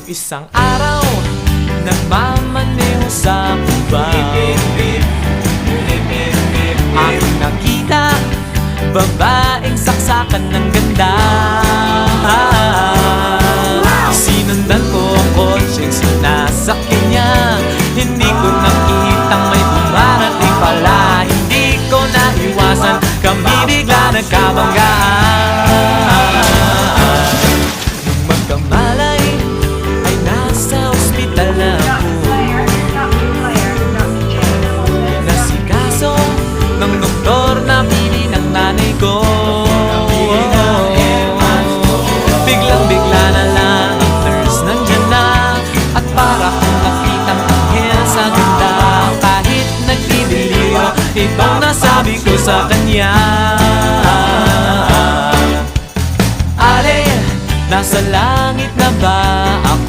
Isang araw, nagmamaneho sa Cubao, aking nakita, babaeng saksakan ng ganda. Sinundan ko ang kotse, sinasakyan niya. Hindi ko nakitang may dumarating pala. Hindi ko naiwasan, kami bigla nagkabanggaan. Nung magkamalay, ay nasa ospital na ako. Nasikaso ng doktor na pili ng nanay ko. Biglang-bigla na lang ang nurse nandyan na, at para kong nakitang anghel sa ganda. Kahit nagdidiliyo, itong nasabi ko sa kanya.